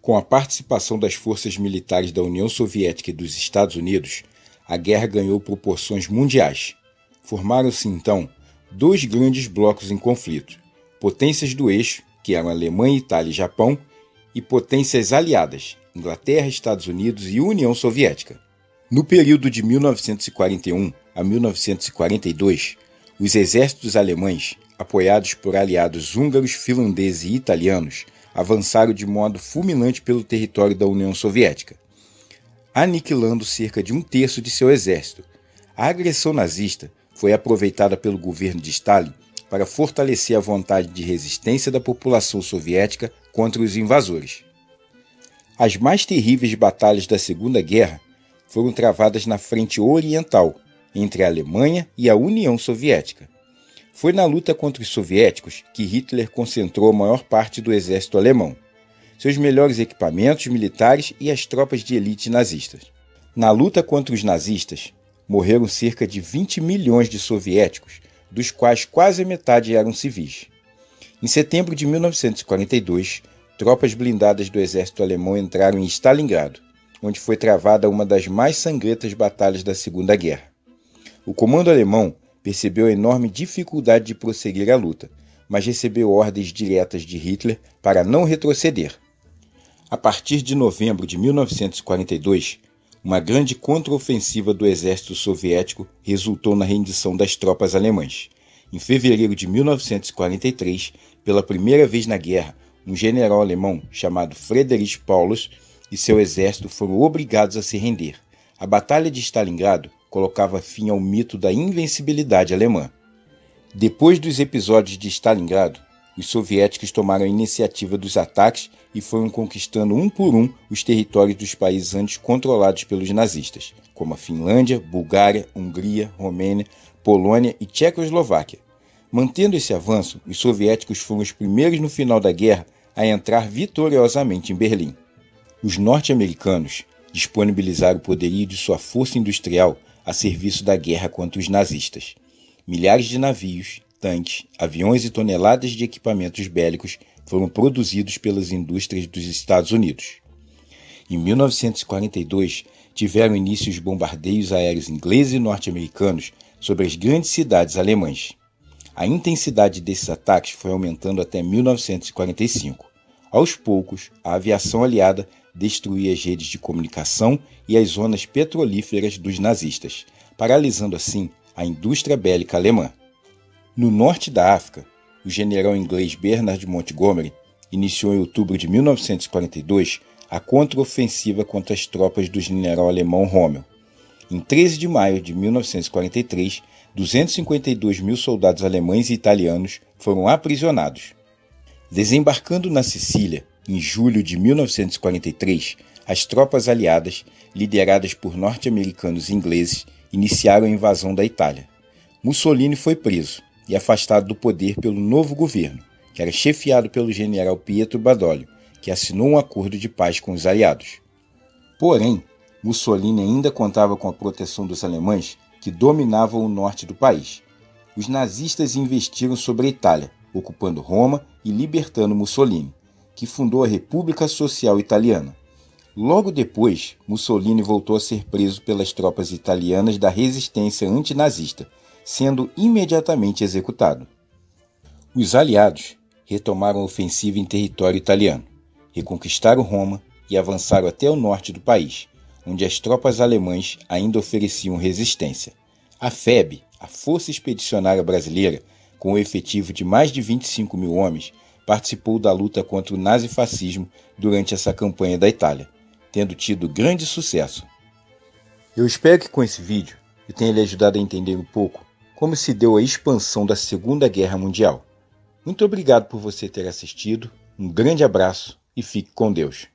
Com a participação das forças militares da União Soviética e dos Estados Unidos, a guerra ganhou proporções mundiais. Formaram-se, então, dois grandes blocos em conflito: potências do eixo, que eram Alemanha, Itália e Japão, e potências aliadas, Inglaterra, Estados Unidos e União Soviética. No período de 1941 a 1942, os exércitos alemães, apoiados por aliados húngaros, finlandeses e italianos, avançaram de modo fulminante pelo território da União Soviética, aniquilando cerca de um terço de seu exército. A agressão nazista foi aproveitada pelo governo de Stalin para fortalecer a vontade de resistência da população soviética contra os invasores. As mais terríveis batalhas da Segunda Guerra foram travadas na frente oriental, entre a Alemanha e a União Soviética. Foi na luta contra os soviéticos que Hitler concentrou a maior parte do exército alemão, seus melhores equipamentos militares e as tropas de elite nazistas. Na luta contra os nazistas, morreram cerca de 20 milhões de soviéticos, dos quais quase a metade eram civis. Em setembro de 1942, tropas blindadas do exército alemão entraram em Stalingrado, onde foi travada uma das mais sangrentas batalhas da Segunda Guerra. O comando alemão percebeu a enorme dificuldade de prosseguir a luta, mas recebeu ordens diretas de Hitler para não retroceder. A partir de novembro de 1942, uma grande contraofensiva do exército soviético resultou na rendição das tropas alemãs. Em fevereiro de 1943, pela primeira vez na guerra, um general alemão chamado Friedrich Paulus e seu exército foram obrigados a se render. A Batalha de Stalingrado colocava fim ao mito da invencibilidade alemã. Depois dos episódios de Stalingrado, os soviéticos tomaram a iniciativa dos ataques e foram conquistando um por um os territórios dos países antes controlados pelos nazistas, como a Finlândia, Bulgária, Hungria, Romênia, Polônia e Tchecoslováquia. Mantendo esse avanço, os soviéticos foram os primeiros no final da guerra a entrar vitoriosamente em Berlim. Os norte-americanos disponibilizaram o poderio de sua força industrial a serviço da guerra contra os nazistas. Milhares de navios, tanques, aviões e toneladas de equipamentos bélicos foram produzidos pelas indústrias dos Estados Unidos. Em 1942, tiveram início os bombardeios aéreos ingleses e norte-americanos sobre as grandes cidades alemãs. A intensidade desses ataques foi aumentando até 1945. Aos poucos, a aviação aliada destruía as redes de comunicação e as zonas petrolíferas dos nazistas, paralisando assim a indústria bélica alemã. No norte da África, o general inglês Bernard Montgomery iniciou em outubro de 1942 a contraofensiva contra as tropas do general alemão Rommel. Em 13 de maio de 1943, 252 mil soldados alemães e italianos foram aprisionados. Desembarcando na Sicília, em julho de 1943, as tropas aliadas, lideradas por norte-americanos e ingleses, iniciaram a invasão da Itália. Mussolini foi preso e afastado do poder pelo novo governo, que era chefiado pelo general Pietro Badoglio, que assinou um acordo de paz com os aliados. Porém, Mussolini ainda contava com a proteção dos alemães, que dominavam o norte do país. Os nazistas investiram sobre a Itália, ocupando Roma e libertando Mussolini, que fundou a República Social Italiana. Logo depois, Mussolini voltou a ser preso pelas tropas italianas da resistência antinazista, sendo imediatamente executado. Os aliados retomaram a ofensiva em território italiano, reconquistaram Roma e avançaram até o norte do país, onde as tropas alemãs ainda ofereciam resistência. A FEB, a Força Expedicionária Brasileira, com o efetivo de mais de 25 mil homens, participou da luta contra o nazifascismo durante essa campanha da Itália, tendo tido grande sucesso. Eu espero que com esse vídeo eu tenha lhe ajudado a entender um pouco como se deu a expansão da Segunda Guerra Mundial. Muito obrigado por você ter assistido, um grande abraço e fique com Deus.